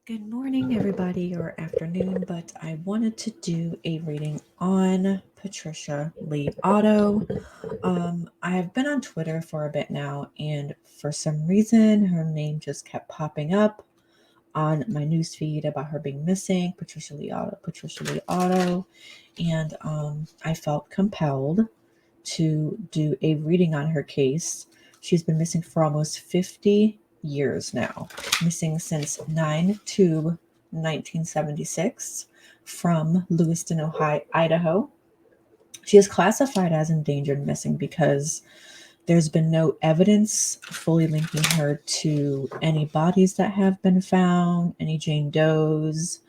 Good morning, everybody, or afternoon, but I wanted to do a reading on Patricia Lee Otto. I have been on Twitter for a bit now, and for some reason, her name just kept popping up on my newsfeed about her being missing, Patricia Lee Otto, Patricia Lee Otto, and I felt compelled to do a reading on her case. She's been missing for almost 50 years now, missing since 9/2 1976 from Lewiston, Ohio, Idaho. She is classified as endangered missing because there's been no evidence fully linking her to any bodies that have been found, any Jane Does.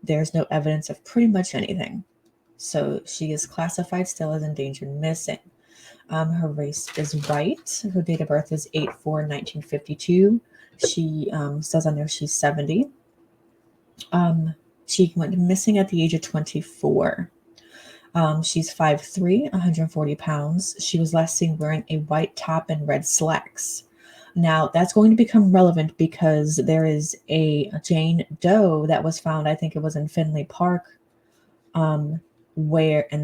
There's no evidence of pretty much anything. So she is classified still as endangered missing. Her race is white. Her date of birth is 8/4/1952. She says on there she's 70. She went missing at the age of 24. She's 5'3", 140 pounds. She was last seen wearing a white top and red slacks. Now, that's going to become relevant because there is a Jane Doe that was found, I think it was in Finley Park, and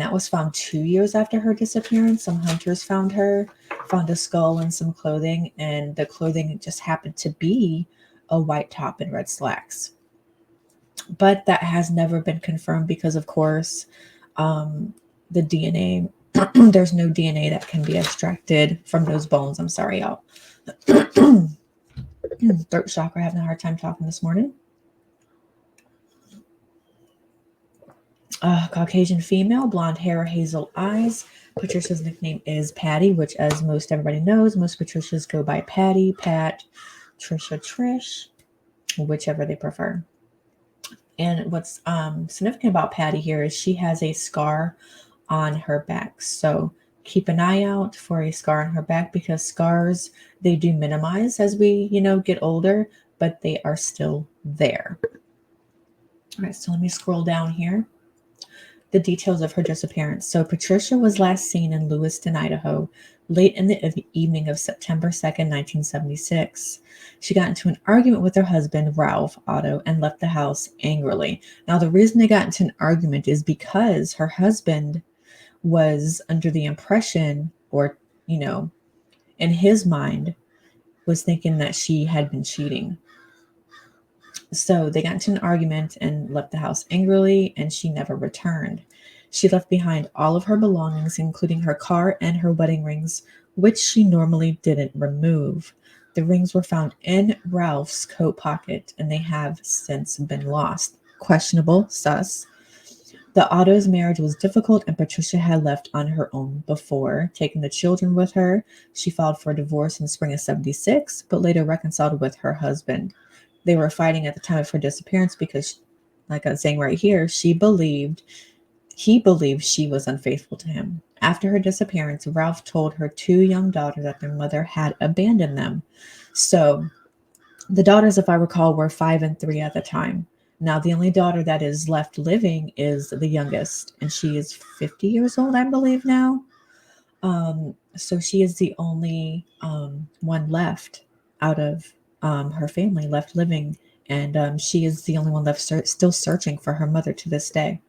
that was found 2 years after her disappearance. Some hunters found her, found a skull and some clothing, and the clothing just happened to be a white top and red slacks. But that has never been confirmed because, of course, the DNA, there's no DNA that can be extracted from those bones. I'm sorry, y'all. Throat chakra, having a hard time talking this morning. Caucasian female, blonde hair, hazel eyes. Patricia's nickname is Patty, which, as most everybody knows, most Patricias go by Patty, Pat, Tricia, Trish, whichever they prefer. And what's significant about Patty here is she has a scar on her back. So keep an eye out for a scar on her back because scars, they do minimize as we, get older, but they are still there. All right, so let me scroll down here. The details of her disappearance. So Patricia was last seen in Lewiston, Idaho, late in the evening of September 2nd, 1976. She got into an argument with her husband, Ralph Otto, and left the house angrily. Now, the reason they got into an argument is because her husband was under the impression, or, in his mind, was thinking that she had been cheating. So they got into an argument and left the house angrily, and she never returned. She left behind all of her belongings, including her car and her wedding rings, which she normally didn't remove. The rings were found in Ralph's coat pocket, and they have since been lost. Questionable, sus. The Otto's marriage was difficult, and Patricia had left on her own before, taking the children with her. She filed for divorce in spring of 76, but later reconciled with her husband. They were fighting at the time of her disappearance because, like I was saying right here, he believed she was unfaithful to him. After her disappearance, Ralph told her two young daughters that their mother had abandoned them. So the daughters, if I recall, were 5 and 3 at the time. Now, the only daughter that is left living is the youngest, and she is 50 years old, I believe, now. So she is the only one left out of her family left living, and she is the only one left still searching for her mother to this day.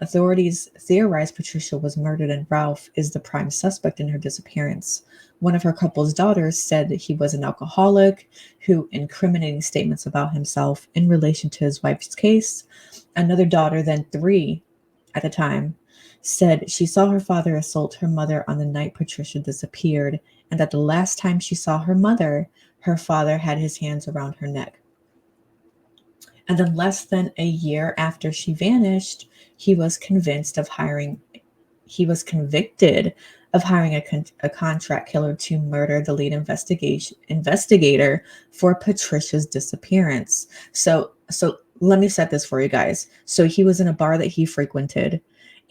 Authorities theorize Patricia was murdered and Ralph is the prime suspect in her disappearance. One of her couple's daughters said that he was an alcoholic who incriminating statements about himself in relation to his wife's case. Another daughter, then 3 at the time, said she saw her father assault her mother on the night Patricia disappeared, and that the last time she saw her mother, her father had his hands around her neck. And then less than a year after she vanished, he was convicted of hiring a contract killer to murder the lead investigator for Patricia's disappearance. So let me set this for you guys. So he was in a bar that he frequented,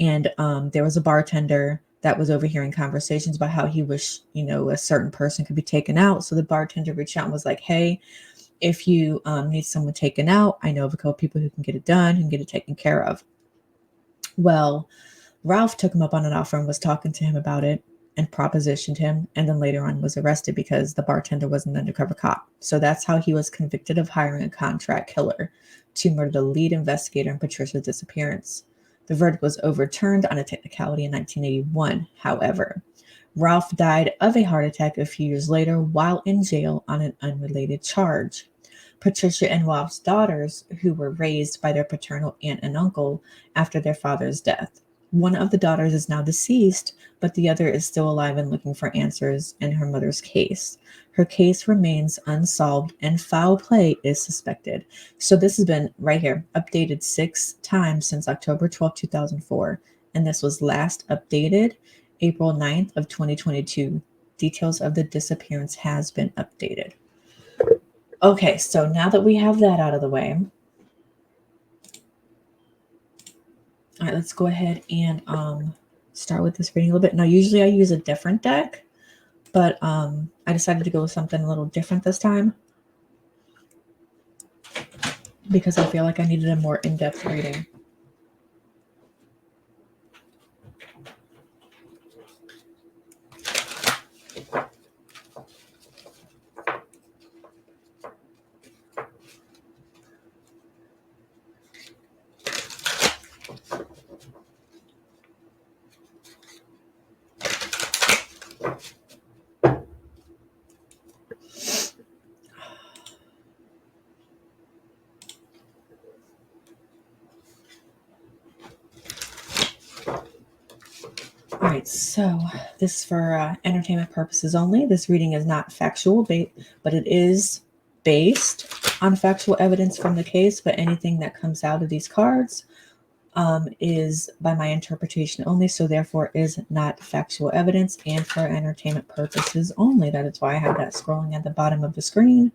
and there was a bartender that was overhearing conversations about how he wished, a certain person could be taken out. So the bartender reached out and was like, hey, if you need someone taken out, I know of a couple people who can get it done and get it taken care of. Well, Ralph took him up on an offer and was talking to him about it. and propositioned him, and then later on was arrested because the bartender was an undercover cop. So that's how he was convicted of hiring a contract killer to murder the lead investigator in Patricia's disappearance. The verdict was overturned on a technicality in 1981, however. Ralph died of a heart attack a few years later while in jail on an unrelated charge. Patricia and Ralph's daughters, who were raised by their paternal aunt and uncle after their father's death. One of the daughters is now deceased, but the other is still alive and looking for answers in her mother's case. Her case remains unsolved and foul play is suspected. So this has been right here, updated 6 times since October 12, 2004. And this was last updated April 9th of 2022. Details of the disappearance has been updated. Okay, so now that we have that out of the way, all right, let's go ahead and start with this reading a little bit. Now, usually I use a different deck, but I decided to go with something a little different this time because I feel like I needed a more in-depth reading. All right, so this is for entertainment purposes only. This reading is not factual, but it is based on factual evidence from the case. But anything that comes out of these cards is by my interpretation only, so therefore is not factual evidence and for entertainment purposes only. That is why I have that scrolling at the bottom of the screen.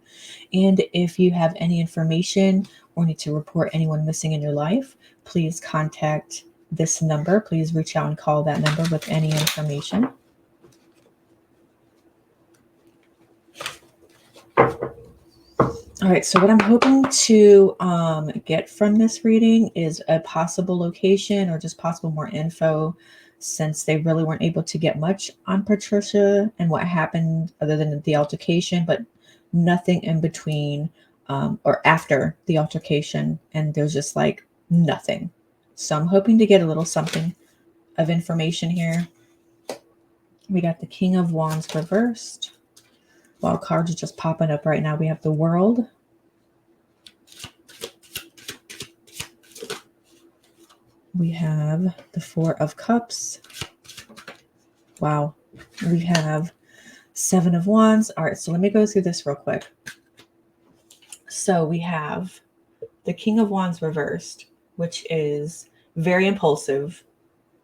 And if you have any information or need to report anyone missing in your life, please contact this number. Please reach out and call that number with any information. All right, so what I'm hoping to get from this reading is a possible location or just possible more info, since they really weren't able to get much on Patricia and what happened other than the altercation, but nothing in between or after the altercation. And there's just like nothing. So I'm hoping to get a little something of information here. We got the King of Wands reversed. While cards are just popping up right now, we have the World. We have the Four of Cups. Wow. We have Seven of Wands. All right, so let me go through this real quick. So we have the King of Wands reversed, which is very impulsive,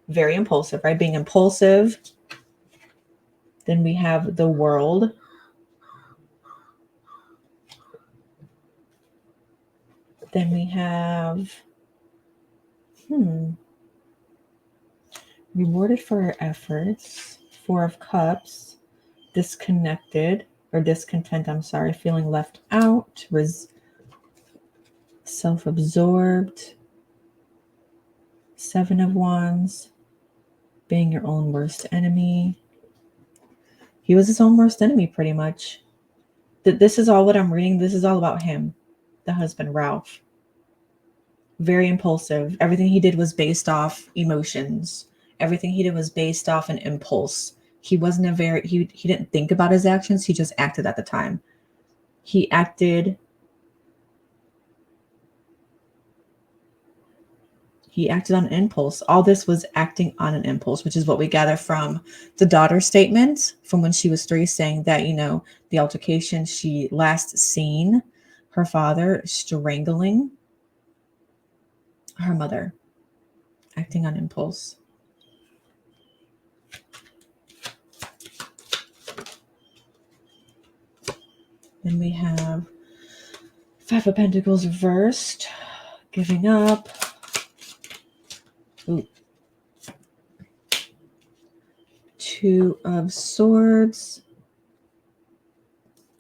right? Being impulsive. Then we have the World. Then we have, rewarded for our efforts. Four of Cups. Disconnected or discontent, feeling left out. Self-absorbed. Seven of Wands. Being your own worst enemy. He was his own worst enemy, pretty much. This is all what I'm reading. This is all about him, the husband, Ralph. Very impulsive. Everything he did was based off emotions. Everything he did was based off an impulse. He wasn't he didn't think about his actions. He just acted at the time. He acted on impulse. All this was acting on an impulse, which is what we gather from the daughter statement from when she was 3, saying that, the altercation, she last seen her father strangling her mother, acting on impulse. Then we have Five of Pentacles reversed, giving up. Ooh. Two of Swords,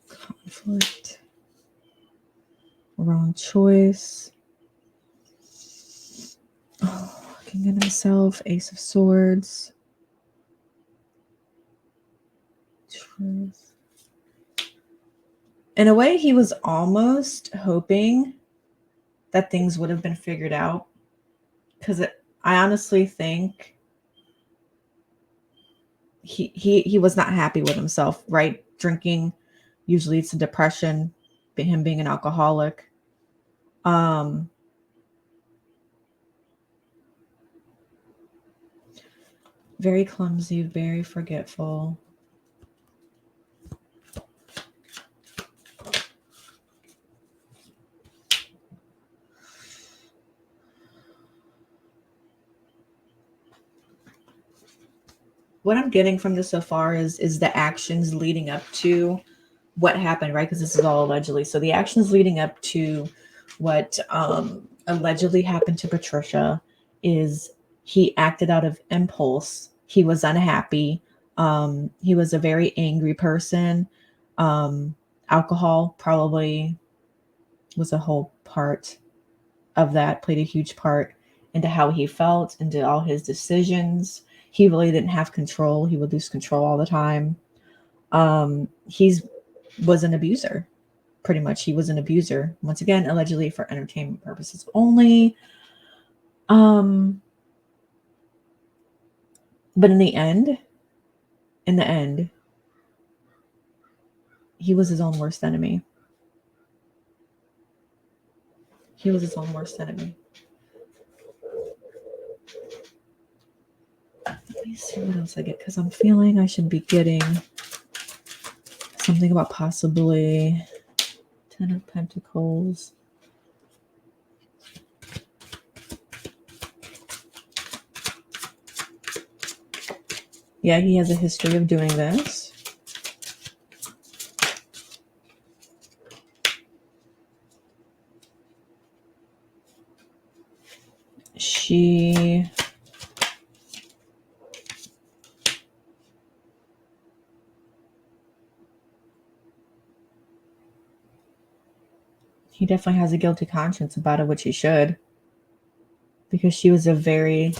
conflict, wrong choice. Looking at himself, Ace of Swords. Truth. In a way, he was almost hoping that things would have been figured out. Because I honestly think he was not happy with himself, right? Drinking usually leads to depression, him being an alcoholic. Very clumsy, very forgetful. What I'm getting from this so far is the actions leading up to what happened, right? Because this is all allegedly. So the actions leading up to what allegedly happened to Patricia is he acted out of impulse. He was unhappy. He was a very angry person. Alcohol probably was a whole part of that, played a huge part into how he felt, into all his decisions. He really didn't have control. He would lose control all the time. He's was an abuser. Pretty much, he was an abuser. Once again, allegedly for entertainment purposes only. But in the end, he was his own worst enemy. He was his own worst enemy. Let me see what else I get, because I'm feeling I should be getting something about possibly 10 of Pentacles. Yeah, he has a history of doing this. He definitely has a guilty conscience about it, which he should. Because she was a very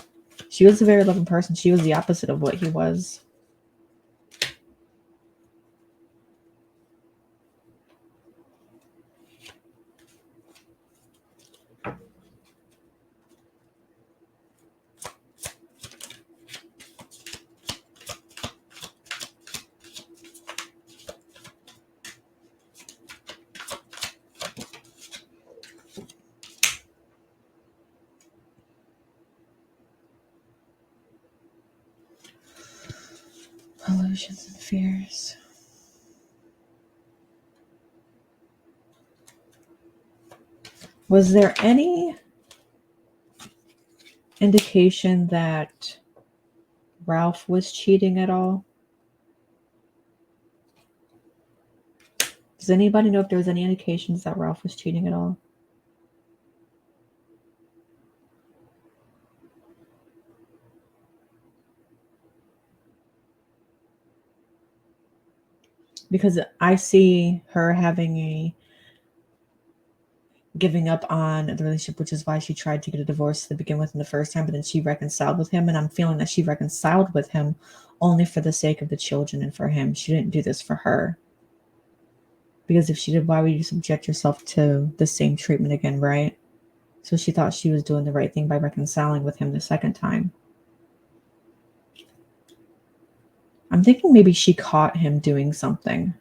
loving person. She was the opposite of what he was. Illusions and fears. Was there any indication that Ralph was cheating at all? Does anybody know if there was any indications that Ralph was cheating at all? Because I see her giving up on the relationship, which is why she tried to get a divorce to begin with in the first time, but then she reconciled with him. And I'm feeling that she reconciled with him only for the sake of the children and for him. She didn't do this for her. Because if she did, why would you subject yourself to the same treatment again, right? So she thought she was doing the right thing by reconciling with him the second time. I'm thinking maybe she caught him doing something.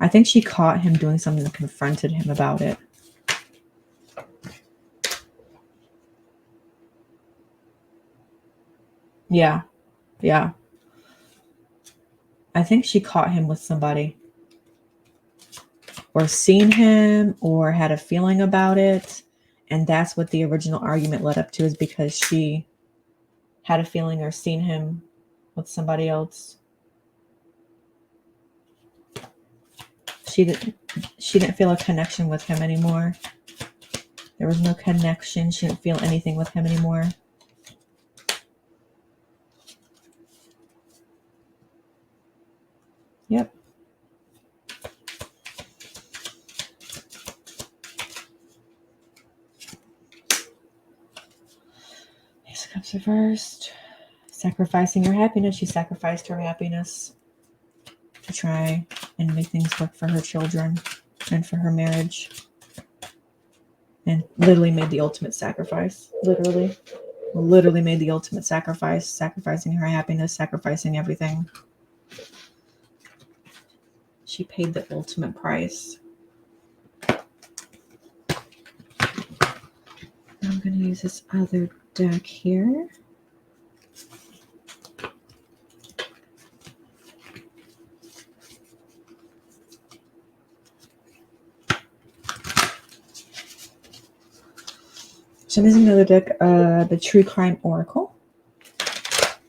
I think she caught him doing something and confronted him about it. Yeah. I think she caught him with somebody. Or seen him or had a feeling about it. And that's what the original argument led up to, is because she had a feeling or seen him with somebody else. She didn't feel a connection with him anymore. There was no connection. She didn't feel anything with him anymore. Yep. Ace of Cups reversed. Sacrificing your happiness. She sacrificed her happiness. to try and make things work for her children and for her marriage. And literally made the ultimate sacrifice. Literally made the ultimate sacrifice, sacrificing her happiness, sacrificing everything. She paid the ultimate price. I'm going to use this other deck here. So I'm using another deck, the True Crime Oracle.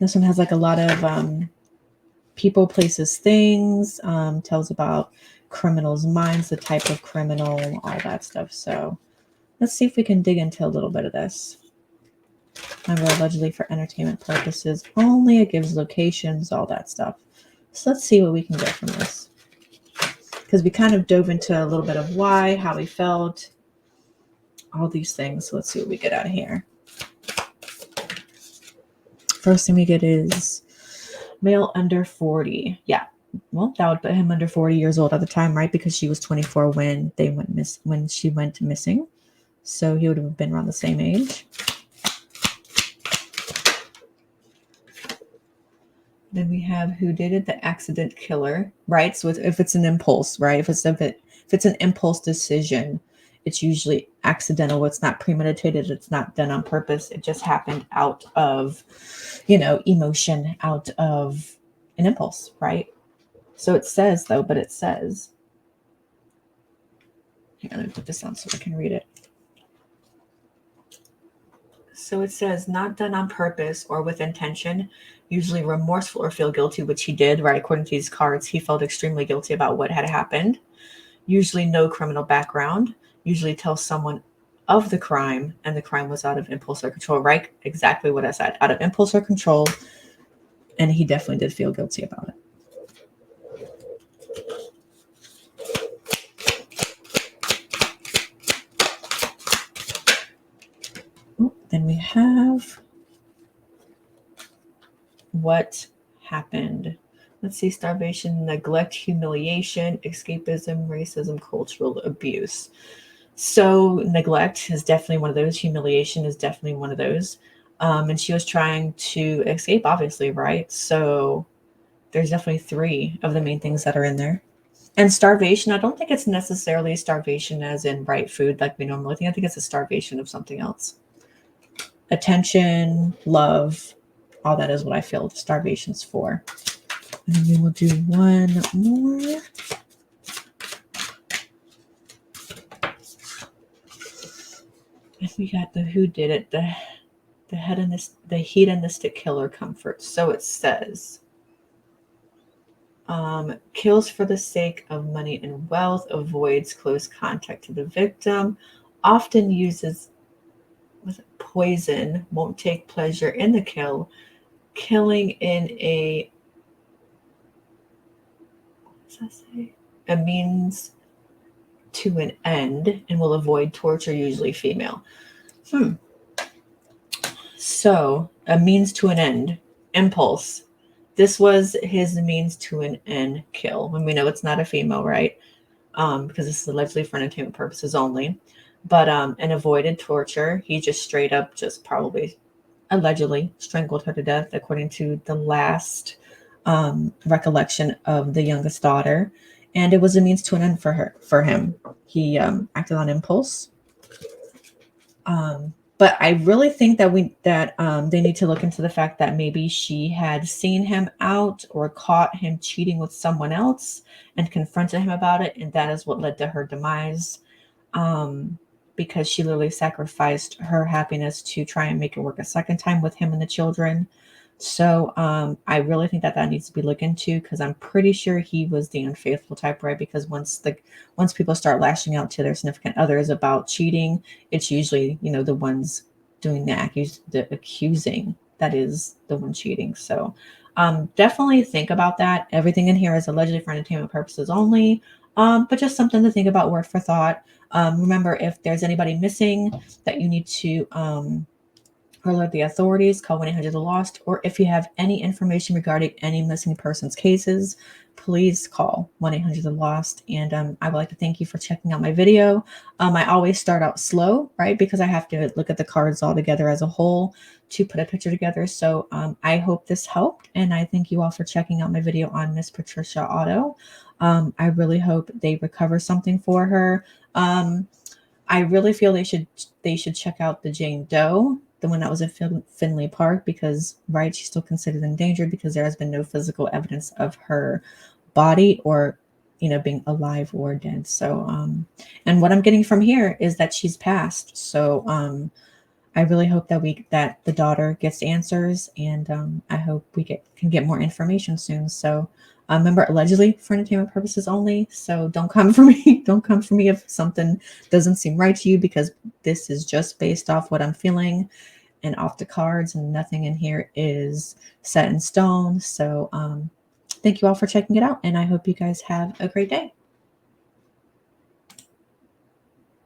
This one has like a lot of people, places, things, tells about criminals' minds, the type of criminal, all that stuff. So let's see if we can dig into a little bit of this. Remember, allegedly for entertainment purposes only. It gives locations, all that stuff. So let's see what we can get from this. Because we kind of dove into a little bit of why, how he felt, all these things. So let's see what we get out of here. First thing we get is male under 40. Yeah. Well, that would put him under 40 years old at the time, right? Because she was 24 when she went missing. So he would have been around the same age. Then we have who did it, the accident killer, right? So if it's an impulse, right? If it's an impulse decision, it's usually accidental. It's not premeditated. It's not done on purpose. It just happened out of, emotion, out of an impulse, right? So it says though, hang on, let me put this on so I can read it. So it says not done on purpose or with intention, usually remorseful or feel guilty, which he did, right? According to these cards, he felt extremely guilty about what had happened. Usually no criminal background, usually tells someone of the crime, and the crime was out of impulse or control, right? Exactly what I said, out of impulse or control. And he definitely did feel guilty about it. Then we have what happened. Let's see, starvation, neglect, humiliation, escapism, racism, cultural abuse. So neglect is definitely one of those. Humiliation is definitely one of those. And she was trying to escape, obviously, right? So there's definitely 3 of the main things that are in there. And starvation, I don't think it's necessarily starvation as in right food like we normally think. I think it's a starvation of something else. Attention, love, all that is what I feel the starvation's for. And then we will do one more. And we got the who did it, the hedonistic killer comfort. So it says, kills for the sake of money and wealth, avoids close contact to the victim, often uses poison, won't take pleasure in the kill, killing in a means to an end, and will avoid torture, usually female. So a means to an end, impulse. This was his means to an end kill. When we know it's not a female, right? Because this is allegedly for entertainment purposes only. But and avoided torture. He just straight up probably allegedly strangled her to death, according to the last recollection of the youngest daughter. And it was a means to an end for him. He acted on impulse. But I really think that they need to look into the fact that maybe she had seen him out or caught him cheating with someone else and confronted him about it, and that is what led to her demise. Because she literally sacrificed her happiness to try and make it work a second time with him and the children. So I really think that needs to be looked into, because I'm pretty sure he was the unfaithful type, right? Because once people start lashing out to their significant others about cheating, it's usually, the ones doing the accusing that is the one cheating. So definitely think about that. Everything in here is allegedly for entertainment purposes only, but just something to think about, word for thought. Remember, if there's anybody missing that you need to alert the authorities, call 1-800-LOST, or if you have any information regarding any missing persons cases, please call 1-800-LOST. And I would like to thank you for checking out my video. I always start out slow, right? Because I have to look at the cards all together as a whole to put a picture together. So I hope this helped. And I thank you all for checking out my video on Miss Patricia Otto. I really hope they recover something for her. I really feel they should check out the Jane Doe, the one that was in Finley Park, because right, she's still considered endangered because there has been no physical evidence of her body or being alive or dead. So and what I'm getting from here is that she's passed. So I really hope that the daughter gets answers, and I hope we can get more information soon. So remember, allegedly for entertainment purposes only. So don't come for me. Don't come for me if something doesn't seem right to you, because this is just based off what I'm feeling and off the cards, and nothing in here is set in stone. So thank you all for checking it out, and I hope you guys have a great day.